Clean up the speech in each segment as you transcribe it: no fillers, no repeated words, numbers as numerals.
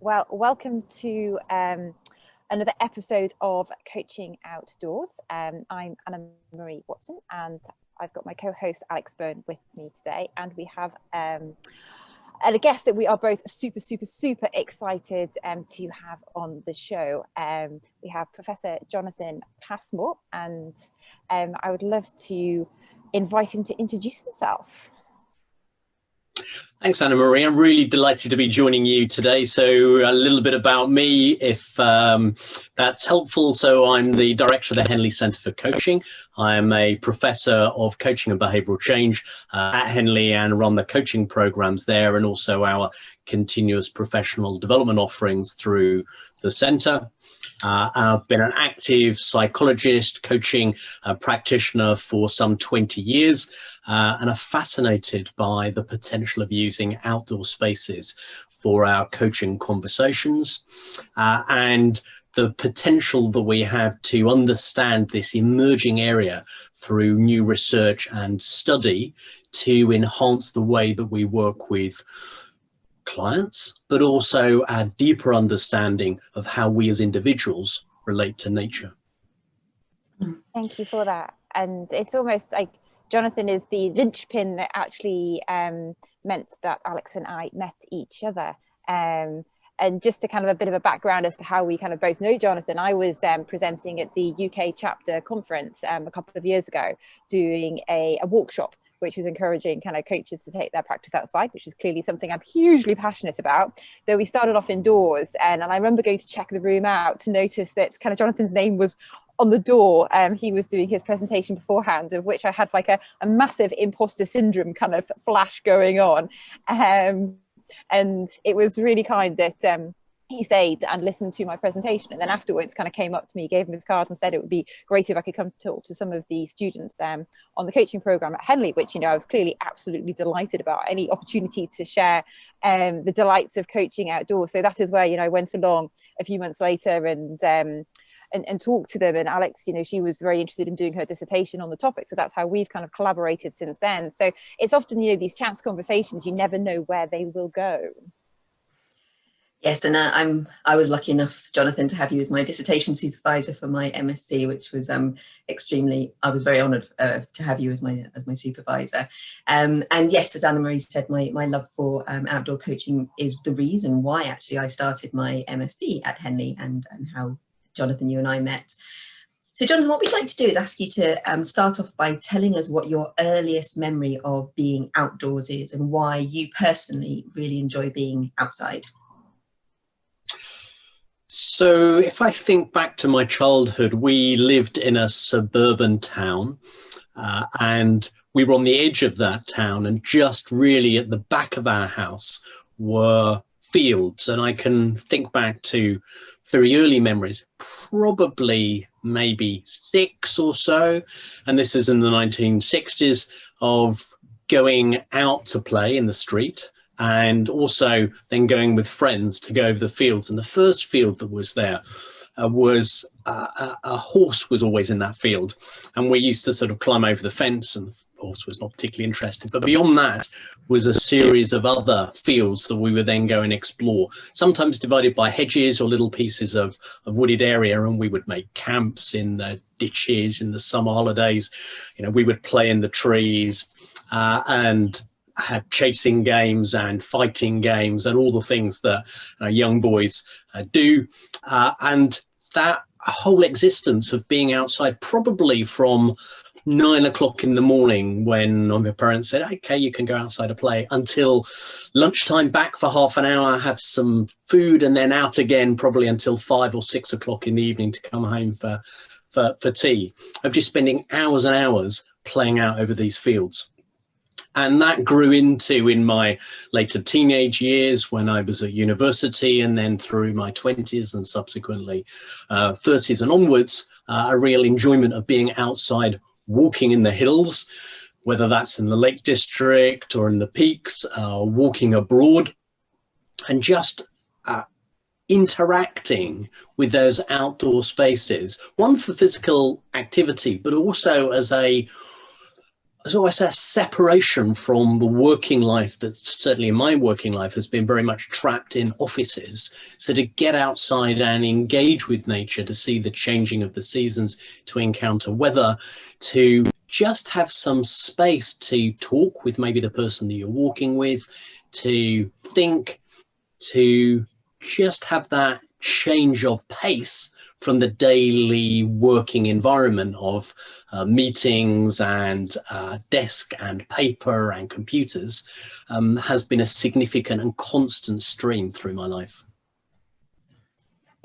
Well, welcome to another episode of Coaching Outdoors. I'm Anna Marie Watson, and I've got my co-host Alex Byrne with me today, and we have a guest that we are both super excited to have on the show. We have Professor Jonathan Passmore, and I would love to invite him to introduce himself. Thanks, Anna Marie. I'm really delighted to be joining you today. So a little bit about me, if that's helpful. So I'm the director of the Henley Centre for Coaching. I'm a professor of coaching and behavioural change at Henley and run the coaching programs there, and also our continuous professional development offerings through the centre. I've been an active psychologist, coaching practitioner for some 20 years, and are fascinated by the potential of using outdoor spaces for our coaching conversations, and the potential that we have to understand this emerging area through new research and study to enhance the way that we work with clients, but also a deeper understanding of how we as individuals relate to nature. Thank you for that. And it's almost like Jonathan is the linchpin that actually meant that Alex and I met each other. And just to kind of a bit of a background as to how we kind of both know Jonathan, I was presenting at the UK chapter conference a couple of years ago, doing a workshop which was encouraging kind of coaches to take their practice outside, which is clearly something I'm hugely passionate about. Though we started off indoors, and I remember going to check the room out to notice that kind of Jonathan's name was on the door. He was doing his presentation beforehand, of which I had like a massive imposter syndrome kind of flash going on. And it was really kind that he stayed and listened to my presentation, and then afterwards kind of came up to me, gave him his card and said it would be great if I could come talk to some of the students on the coaching program at Henley, which, you know, I was clearly absolutely delighted about any opportunity to share the delights of coaching outdoors. So that is where, you know, I went along a few months later and talked to them. And Alex, you know, she was very interested in doing her dissertation on the topic, so that's how we've kind of collaborated since then. So it's often, you know, these chance conversations, you never know where they will go. Yes, and I was lucky enough, Jonathan, to have you as my dissertation supervisor for my MSc, which was I was very honoured to have you as my supervisor. And yes, as Anna Marie said, my love for outdoor coaching is the reason why actually I started my MSc at Henley, and how, Jonathan, you and I met. So Jonathan, what we'd like to do is ask you to start off by telling us what your earliest memory of being outdoors is, and why you personally really enjoy being outside. So if I think back to my childhood, we lived in a suburban town, and we were on the edge of that town, and just really at the back of our house were fields. And I can think back to very early memories, probably maybe 6 or so, and this is in the 1960s, of going out to play in the street, and also then going with friends to go over the fields. And the first field that was there was a horse was always in that field, and we used to sort of climb over the fence, and the horse was not particularly interested. But beyond that was a series of other fields that we would then go and explore, sometimes divided by hedges or little pieces of wooded area, and we would make camps in the ditches in the summer holidays. You know, we would play in the trees and have chasing games and fighting games and all the things that young boys do. And that whole existence of being outside, probably from 9 o'clock in the morning when my parents said, okay, you can go outside and play, until lunchtime, back for half an hour, have some food, and then out again probably until 5 or 6 o'clock in the evening to come home for tea, of just spending hours and hours playing out over these fields. And that grew into, in my later teenage years when I was at university, and then through my 20s and subsequently 30s and onwards, a real enjoyment of being outside, walking in the hills, whether that's in the Lake District or in the peaks, walking abroad, and just interacting with those outdoor spaces, one for physical activity, but also as always a separation from the working life that certainly in my working life has been very much trapped in offices. So to get outside and engage with nature, to see the changing of the seasons, to encounter weather, to just have some space to talk with maybe the person that you're walking with, to think, to just have that change of pace from the daily working environment of meetings and desk and paper and computers has been a significant and constant stream through my life.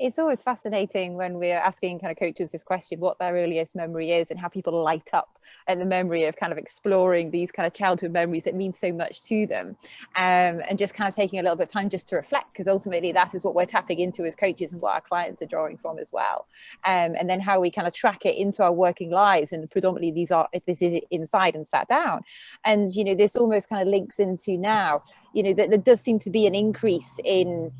It's always fascinating when we're asking kind of coaches this question, what their earliest memory is and how people light up at the memory of kind of exploring these kind of childhood memories that mean so much to them, and just kind of taking a little bit of time just to reflect, because ultimately that is what we're tapping into as coaches and what our clients are drawing from as well, and then how we kind of track it into our working lives. And predominantly if this is inside and sat down, and this almost kind of links into now that there does seem to be an increase in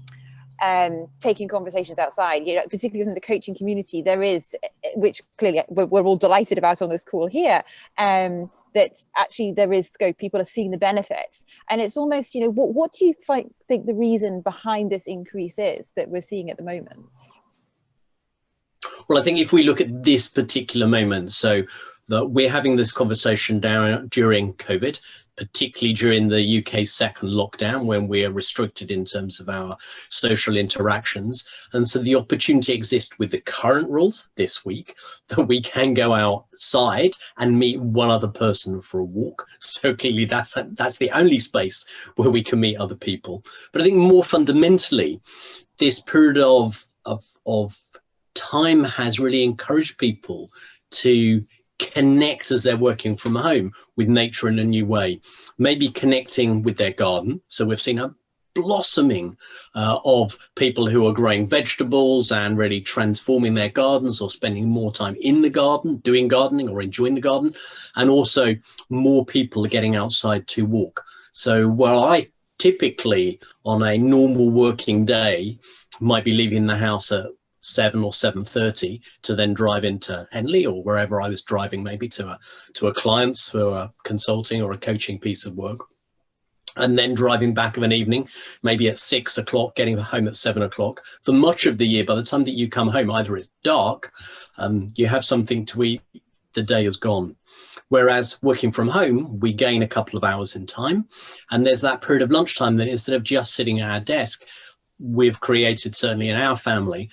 taking conversations outside, particularly within the coaching community. There is, which clearly we're all delighted about on this call here, that actually there is scope. People are seeing the benefits, and it's almost, what do you think the reason behind this increase is that we're seeing at the moment? Well, I think if we look at this particular moment, so that we're having this conversation during COVID, particularly during the UK second lockdown, when we are restricted in terms of our social interactions. And so the opportunity exists with the current rules this week that we can go outside and meet one other person for a walk. So clearly that's the only space where we can meet other people. But I think more fundamentally, this period of time has really encouraged people to connect as they're working from home with nature in a new way, maybe connecting with their garden. So we've seen a blossoming of people who are growing vegetables and really transforming their gardens, or spending more time in the garden, doing gardening or enjoying the garden. And also more people are getting outside to walk. So while I typically on a normal working day might be leaving the house at 7 or 7:30 to then drive into Henley or wherever I was driving, maybe to a client's for a consulting or a coaching piece of work, and then driving back of an evening, maybe at 6 o'clock, getting home at 7 o'clock. For much of the year, by the time that you come home, either it's dark, you have something to eat, the day is gone. Whereas working from home, we gain a couple of hours in time, and there's that period of lunchtime that instead of just sitting at our desk, we've created, certainly in our family,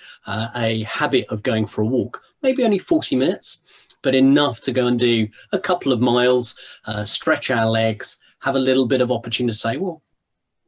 a habit of going for a walk, maybe only 40 minutes, but enough to go and do a couple of miles, stretch our legs, have a little bit of opportunity to say, well,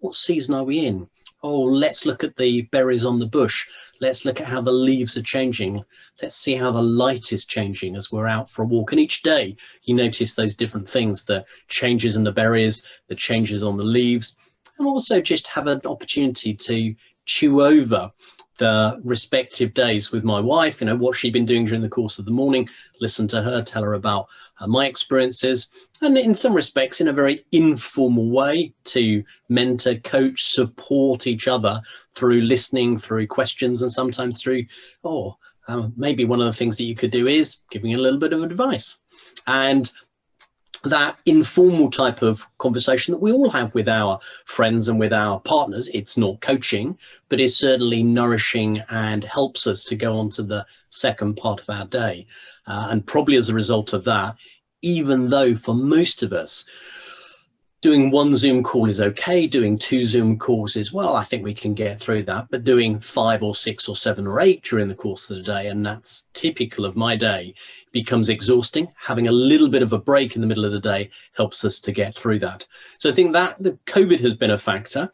what season are we in? Oh, let's look at the berries on the bush. Let's look at how the leaves are changing. Let's see how the light is changing as we're out for a walk. And each day you notice those different things, the changes in the berries, the changes on the leaves, and also just have an opportunity to chew over the respective days with my wife, what she'd been doing during the course of the morning, listen to her, tell her about my experiences, and in some respects in a very informal way to mentor, coach, support each other through listening, through questions, and sometimes through, maybe one of the things that you could do is giving a little bit of advice. And that informal type of conversation that we all have with our friends and with our partners, it's not coaching, but it's certainly nourishing and helps us to go on to the second part of our day. And probably as a result of that, even though for most of us, doing one Zoom call is okay, doing 2 Zoom calls is, well, I think we can get through that, but doing 5 or 6 or 7 or 8 during the course of the day, and that's typical of my day, becomes exhausting. Having a little bit of a break in the middle of the day helps us to get through that. So I think that the COVID has been a factor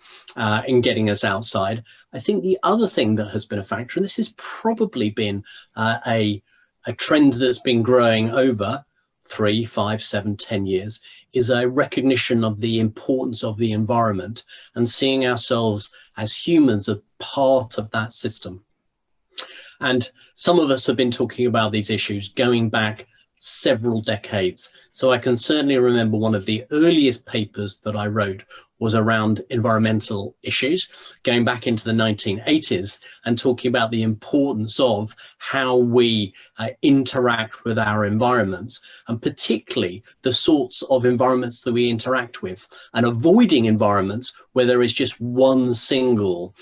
in getting us outside. I think the other thing that has been a factor, and this has probably been a trend that's been growing over 3, 5, 7, 10 years, is a recognition of the importance of the environment and seeing ourselves as humans as part of that system. And some of us have been talking about these issues going back several decades. So I can certainly remember one of the earliest papers that I wrote was around environmental issues, going back into the 1980s and talking about the importance of how we interact with our environments, and particularly the sorts of environments that we interact with, and avoiding environments where there is just one single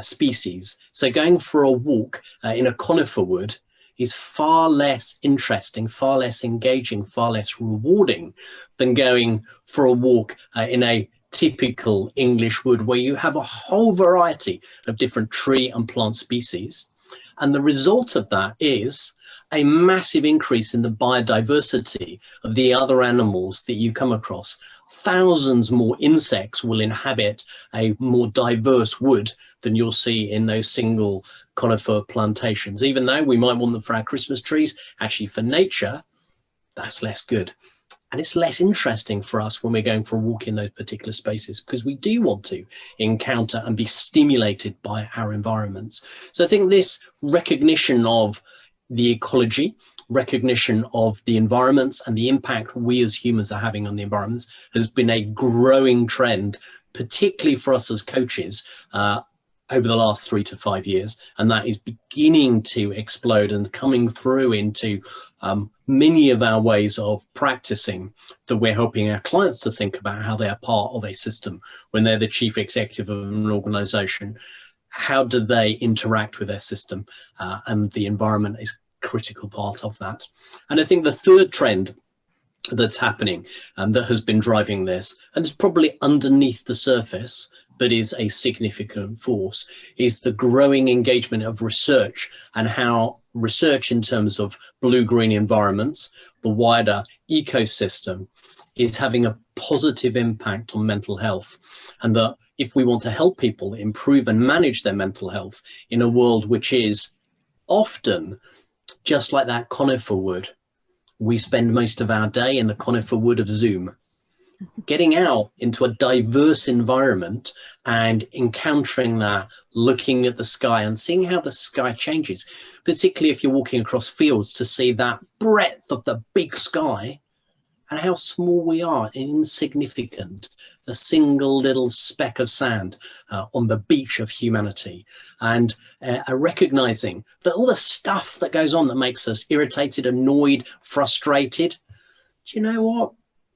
species. So going for a walk in a conifer wood is far less interesting, far less engaging, far less rewarding than going for a walk in a typical English wood where you have a whole variety of different tree and plant species. And the result of that is a massive increase in the biodiversity of the other animals that you come across. Thousands more insects will inhabit a more diverse wood than you'll see in those single conifer plantations. Even though we might want them for our Christmas trees, actually for nature, that's less good. And it's less interesting for us when we're going for a walk in those particular spaces, because we do want to encounter and be stimulated by our environments. So I think this recognition of the ecology, recognition of the environments and the impact we as humans are having on the environments has been a growing trend, particularly for us as coaches, over the last 3 to 5 years, and that is beginning to explode and coming through into many of our ways of practicing, that we're helping our clients to think about how they are part of a system. When they're the chief executive of an organization, how do they interact with their system? And the environment is a critical part of that. And I think the third trend that's happening and that has been driving this, and it's probably underneath the surface, but is a significant force, is the growing engagement of research, and how research in terms of blue-green environments, the wider ecosystem, is having a positive impact on mental health. And that if we want to help people improve and manage their mental health in a world which is often just like that conifer wood, we spend most of our day in the conifer wood of Zoom. Getting out into a diverse environment and encountering that, looking at the sky and seeing how the sky changes, particularly if you're walking across fields, to see that breadth of the big sky and how small we are, insignificant, a single little speck of sand on the beach of humanity, and recognizing that all the stuff that goes on that makes us irritated, annoyed, frustrated, do you know what?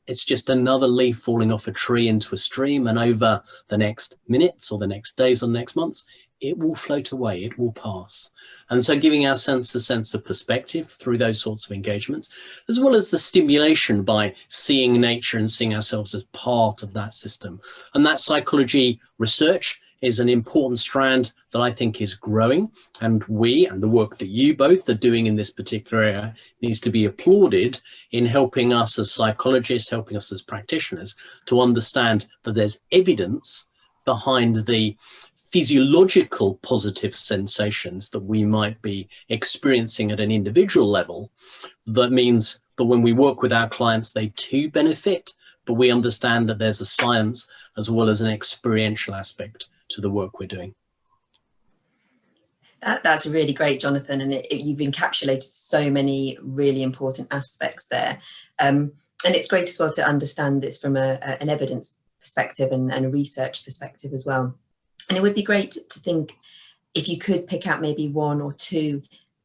It's just another leaf falling off a tree into a stream, and over the next minutes or the next days or the next months, it will float away, it will pass. And so giving our sense a sense of perspective through those sorts of engagements, as well as the stimulation by seeing nature and seeing ourselves as part of that system. And that psychology research is an important strand that I think is growing, and we, and the work that you both are doing in this particular area, needs to be applauded in helping us as psychologists, helping us as practitioners to understand that there's evidence behind the physiological positive sensations that we might be experiencing at an individual level. That means that when we work with our clients, they too benefit, but we understand that there's a science as well as an experiential aspect to the work we're doing. That's really great, Jonathan, and you've encapsulated so many really important aspects there. And it's great as well to understand this from an evidence perspective and a research perspective as well. And it would be great to think if you could pick out maybe 1 or 2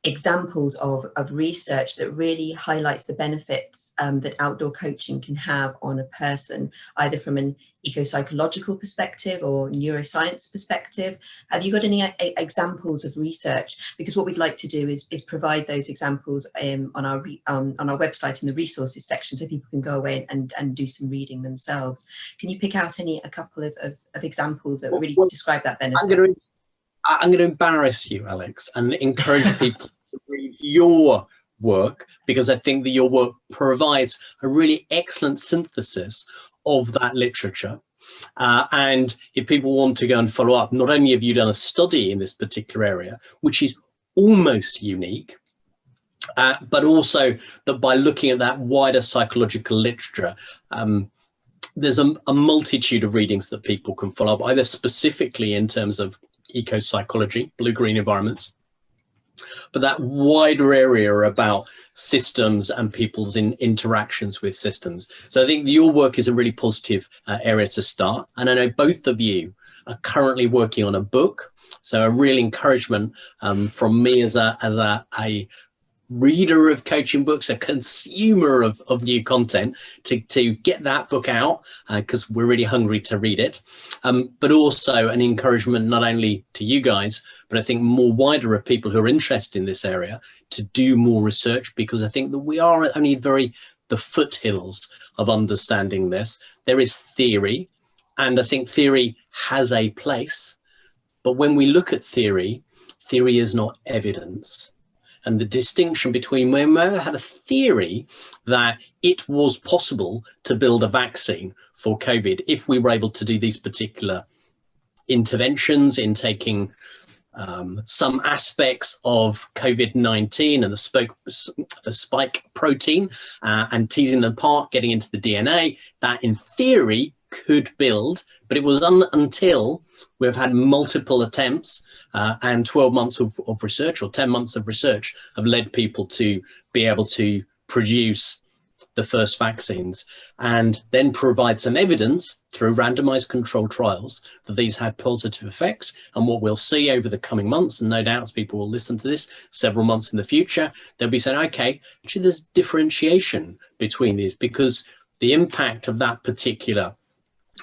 examples of research that really highlights the benefits that outdoor coaching can have on a person, either from an ecopsychological perspective or neuroscience perspective. Have you got any examples of research? Because what we'd like to do is provide those examples on our website in the resources section, so people can go away and do some reading themselves. Can you pick out a couple of examples that really describe that benefit? I'm going to embarrass you, Alex, and encourage people to read your work, because I think that your work provides a really excellent synthesis of that literature. And if people want to go and follow up, not only have you done a study in this particular area, which is almost unique, but also that by looking at that wider psychological literature, there's a multitude of readings that people can follow up, either specifically in terms of ecopsychology, blue-green environments, but that wider area about systems and people's interactions with systems. So I think your work is a really positive area to start. And I know both of you are currently working on a book. So a real encouragement from me as a reader of coaching books, a consumer of new content, to get that book out, because we're really hungry to read it, but also an encouragement not only to you guys, but I think more wider of people who are interested in this area to do more research, because I think that we are only the foothills of understanding this. There is theory, and I think theory has a place, but when we look at theory is not evidence. And the distinction between when we had a theory that it was possible to build a vaccine for COVID if we were able to do these particular interventions in taking some aspects of COVID-19 and the spike protein and teasing them apart, getting into the DNA, that in theory could build, but it was until we've had multiple attempts and 12 months of research, or 10 months of research, have led people to be able to produce the first vaccines and then provide some evidence through randomized controlled trials that these had positive effects. And what we'll see over the coming months, and no doubt people will listen to this several months in the future, they'll be saying, okay, actually there's differentiation between these, because the impact of that particular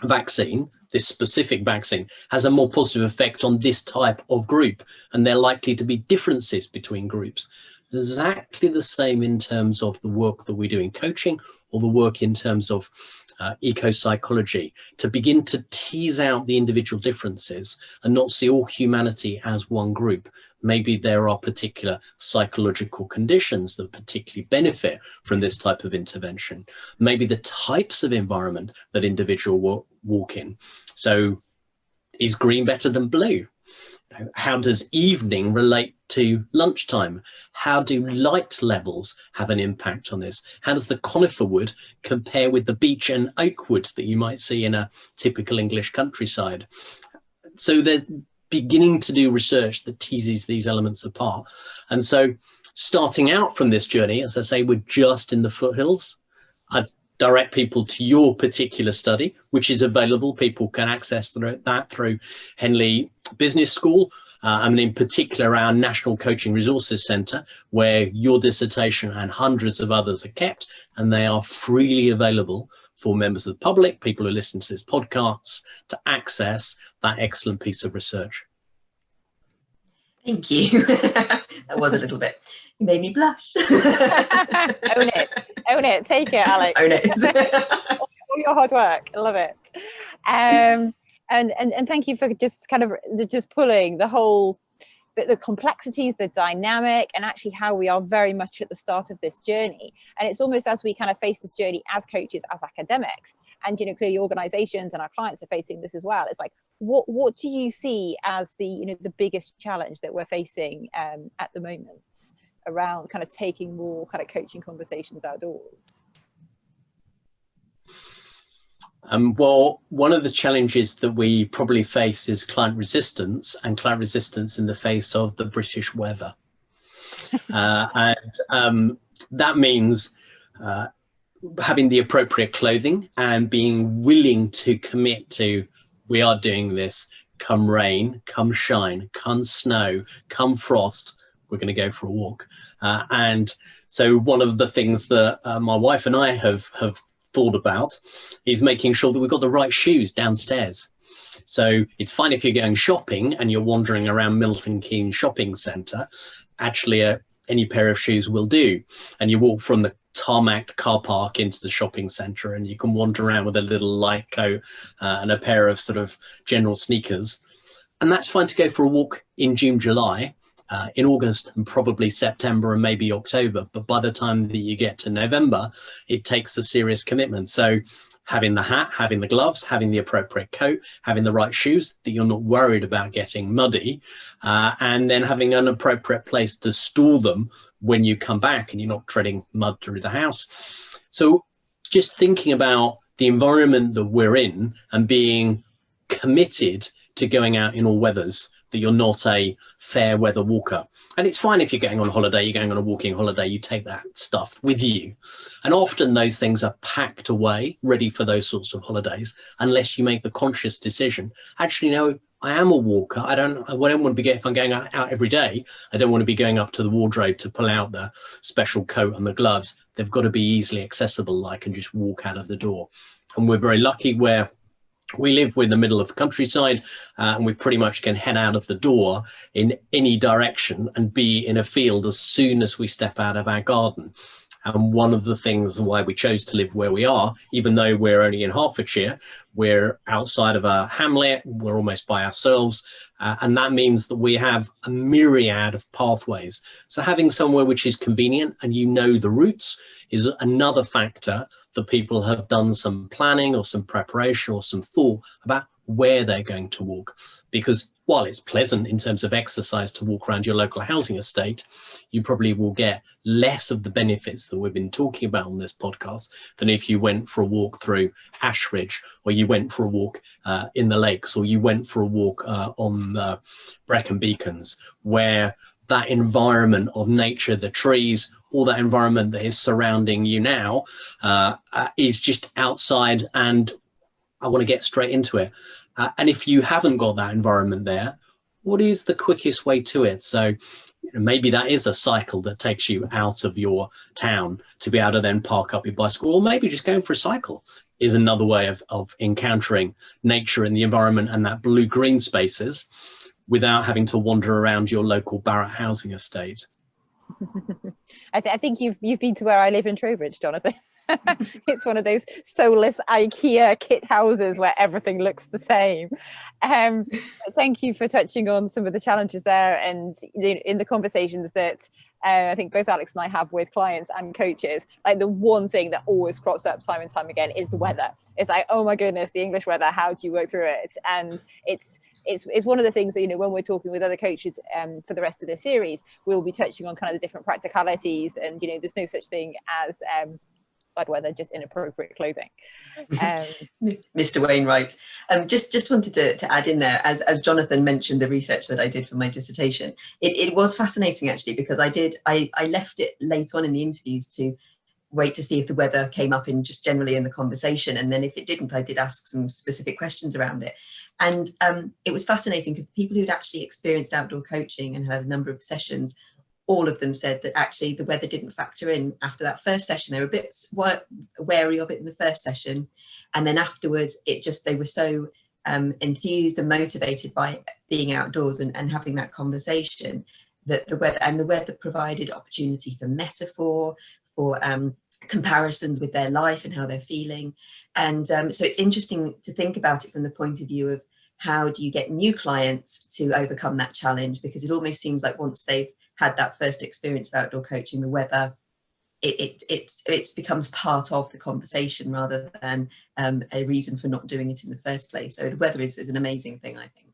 vaccine, this specific vaccine, has a more positive effect on this type of group, and there are likely to be differences between groups. Exactly the same in terms of the work that we do in coaching, or the work in terms of ecopsychology, to begin to tease out the individual differences and not see all humanity as one group. Maybe there are particular psychological conditions that particularly benefit from this type of intervention. Maybe the types of environment that individuals walk in. So is green better than blue? How does evening relate to lunchtime? How do light levels have an impact on this? How does the conifer wood compare with the beech and oak wood that you might see in a typical English countryside? So they're beginning to do research that teases these elements apart. And so starting out from this journey, as I say, we're just in the foothills. I'd direct people to your particular study, which is available. People can access that through Henley Business School, and in particular our National Coaching Resources Centre, where your dissertation and hundreds of others are kept, and they are freely available for members of the public, people who listen to this podcast, to access that excellent piece of research. Thank you. That was a little bit, you made me blush. Own it, take it, Alex. Own it. All your hard work, I love it. And thank you for just kind of just pulling the whole, the complexities, the dynamic, and actually how we are very much at the start of this journey. And it's almost as we kind of face this journey as coaches, as academics, and clearly organizations and our clients are facing this as well. It's like, what do you see as the the biggest challenge that we're facing at the moment around kind of taking more kind of coaching conversations outdoors? Well, one of the challenges that we probably face is client resistance, and client resistance in the face of the British weather. And that means having the appropriate clothing and being willing to commit to, we are doing this, come rain, come shine, come snow, come frost, we're going to go for a walk. And so one of the things that my wife and I have thought about is making sure that we've got the right shoes downstairs. So it's fine if you're going shopping and you're wandering around Milton Keynes shopping centre. Actually, any pair of shoes will do. And you walk from the tarmac car park into the shopping centre, and you can wander around with a little light coat and a pair of sort of general sneakers. And that's fine to go for a walk in June, July. In August and probably September and maybe October, but by the time that you get to November, it takes a serious commitment. So having the hat, having the gloves, having the appropriate coat, having the right shoes that you're not worried about getting muddy, and then having an appropriate place to store them when you come back and you're not treading mud through the house. So just thinking about the environment that we're in and being committed to going out in all weathers that you're not a fair weather walker. And it's fine if you're going on holiday, you're going on a walking holiday, you take that stuff with you. And often those things are packed away, ready for those sorts of holidays, unless you make the conscious decision. Actually, no, I am a walker. I don't want to be, if I'm going out every day, I don't want to be going up to the wardrobe to pull out the special coat and the gloves. They've got to be easily accessible. I can just walk out of the door. And we're very lucky where we live in the middle of the countryside, and we pretty much can head out of the door in any direction and be in a field as soon as we step out of our garden. And one of the things why we chose to live where we are, even though we're only in Hertfordshire, we're outside of a hamlet, we're almost by ourselves, and that means that we have a myriad of pathways. So having somewhere which is convenient and you know the routes is another factor that people have done some planning or some preparation or some thought about where they're going to walk. Because while it's pleasant in terms of exercise to walk around your local housing estate, you probably will get less of the benefits that we've been talking about on this podcast than if you went for a walk through Ashridge, or you went for a walk in the lakes, or you went for a walk on Brecon Beacons, where that environment of nature, the trees, all that environment that is surrounding you now is just outside, and I want to get straight into it. And if you haven't got that environment there, what is the quickest way to it? So maybe that is a cycle that takes you out of your town to be able to then park up your bicycle, or maybe just going for a cycle is another way of encountering nature and the environment and that blue-green spaces without having to wander around your local Barratt housing estate. I think you've been to where I live in Trowbridge, Jonathan. It's one of those soulless IKEA kit houses where everything looks the same. Thank you for touching on some of the challenges there, and in the conversations that I think both Alex and I have with clients and coaches, like the one thing that always crops up time and time again is the weather. It's like, oh my goodness, the English weather, how do you work through it? And it's one of the things that, when we're talking with other coaches for the rest of the series, we'll be touching on kind of the different practicalities, and there's no such thing as bad weather, just inappropriate clothing. Mr. Wainwright, just wanted to add in there, as Jonathan mentioned, the research that I did for my dissertation, it was fascinating actually, because I left it late on in the interviews to wait to see if the weather came up in just generally in the conversation, and then if it didn't, I did ask some specific questions around it. And it was fascinating because people who'd actually experienced outdoor coaching and had a number of sessions, all of them said that actually the weather didn't factor in after that first session. They were a bit wary of it in the first session, and then afterwards they were so enthused and motivated by being outdoors and having that conversation, that the weather provided opportunity for metaphor, for comparisons with their life and how they're feeling. And so it's interesting to think about it from the point of view of how do you get new clients to overcome that challenge, because it almost seems like once they've had that first experience of outdoor coaching, the weather, it becomes part of the conversation rather than a reason for not doing it in the first place. So the weather is an amazing thing, I think.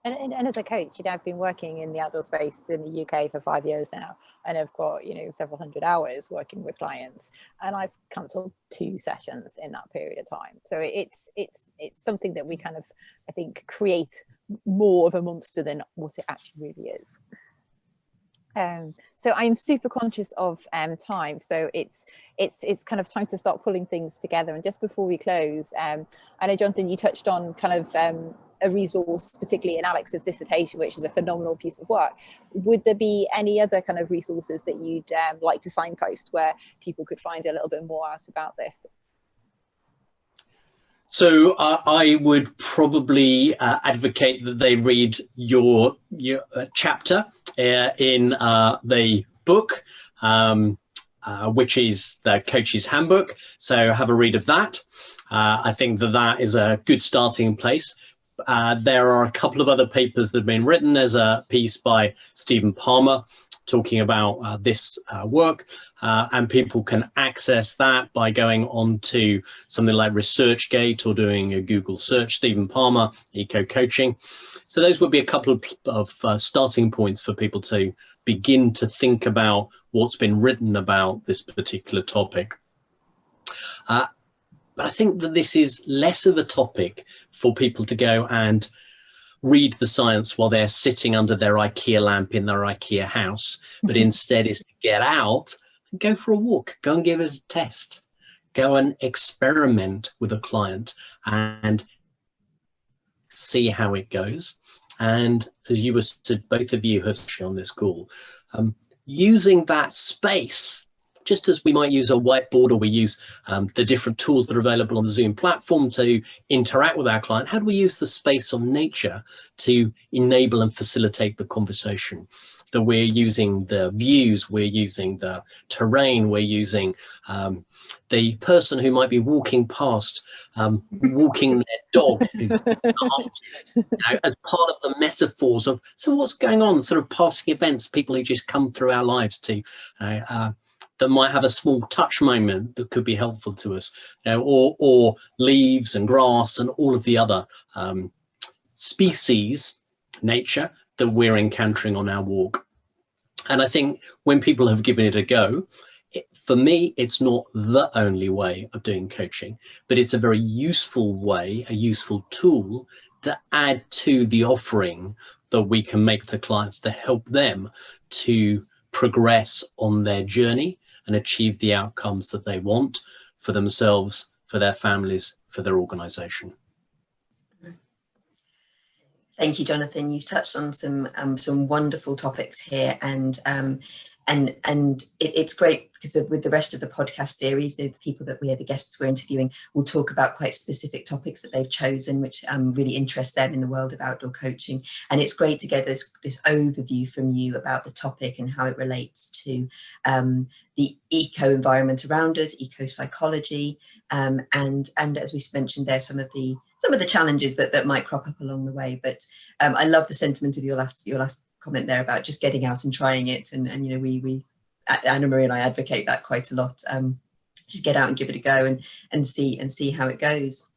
And as a coach, I've been working in the outdoor space in the UK for 5 years now, and I've got several hundred hours working with clients, and I've cancelled 2 sessions in that period of time. So it's something that we kind of, I think, create more of a monster than what it actually really is. So I'm super conscious of time, so it's kind of time to start pulling things together. And just before we close, I know, Jonathan, you touched on kind of a resource, particularly in Alex's dissertation, which is a phenomenal piece of work. Would there be any other kind of resources that you'd like to signpost where people could find a little bit more out about this? So I would probably advocate that they read your chapter in the book, which is the Coach's Handbook. So have a read of that. I think that is a good starting place. There are a couple of other papers that have been written. There's a piece by Stephen Palmer talking about this work, and people can access that by going on to something like ResearchGate or doing a Google search, Stephen Palmer, eco-coaching. So those would be a couple of starting points for people to begin to think about what's been written about this particular topic. But I think that this is less of a topic for people to go and read the science while they're sitting under their IKEA lamp in their IKEA house, but instead is to get out and go for a walk, go and give it a test, go and experiment with a client and see how it goes. And as you were said, both of you have on this call, using that space, just as we might use a whiteboard or we use the different tools that are available on the Zoom platform to interact with our client, how do we use the space of nature to enable and facilitate the conversation? That we're using the views, we're using the terrain, we're using the person who might be walking past, walking their dog, who's as part of the metaphors of, so what's going on, sort of passing events, people who just come through our lives to that might have a small touch moment that could be helpful to us, or leaves and grass and all of the other species, nature, that we're encountering on our walk. And I think when people have given it a go, for me, it's not the only way of doing coaching, but it's a very useful way, a useful tool to add to the offering that we can make to clients to help them to progress on their journey and achieve the outcomes that they want for themselves, for their families, for their organization. Thank you, Jonathan. You've touched on some wonderful topics here, and it's great because with the rest of the podcast series, the people that the guests we're interviewing will talk about quite specific topics that they've chosen, which really interest them in the world of outdoor coaching. And it's great to get this overview from you about the topic and how it relates to the eco environment around us, ecopsychology, and as we mentioned there, some of the challenges that might crop up along the way. But I love the sentiment of your last comment there about just getting out and trying it, and we Anna Marie and I advocate that quite a lot. Just get out and give it a go and see how it goes.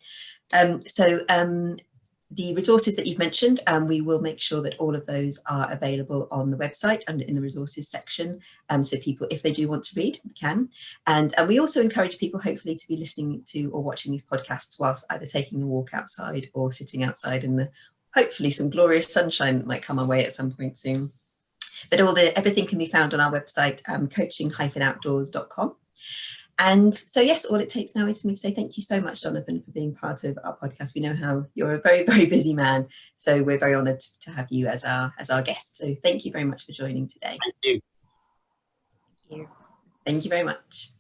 The resources that you've mentioned, we will make sure that all of those are available on the website and in the resources section, so people, if they do want to read, can. And we also encourage people hopefully to be listening to or watching these podcasts whilst either taking a walk outside or sitting outside in the hopefully some glorious sunshine that might come our way at some point soon. But everything can be found on our website, coaching-outdoors.com. And so, yes, all it takes now is for me to say thank you so much, Jonathan, for being part of our podcast. We know how you're a very, very busy man, so we're very honoured to have you as our guest. So thank you very much for joining today. Thank you. Thank you. Thank you very much.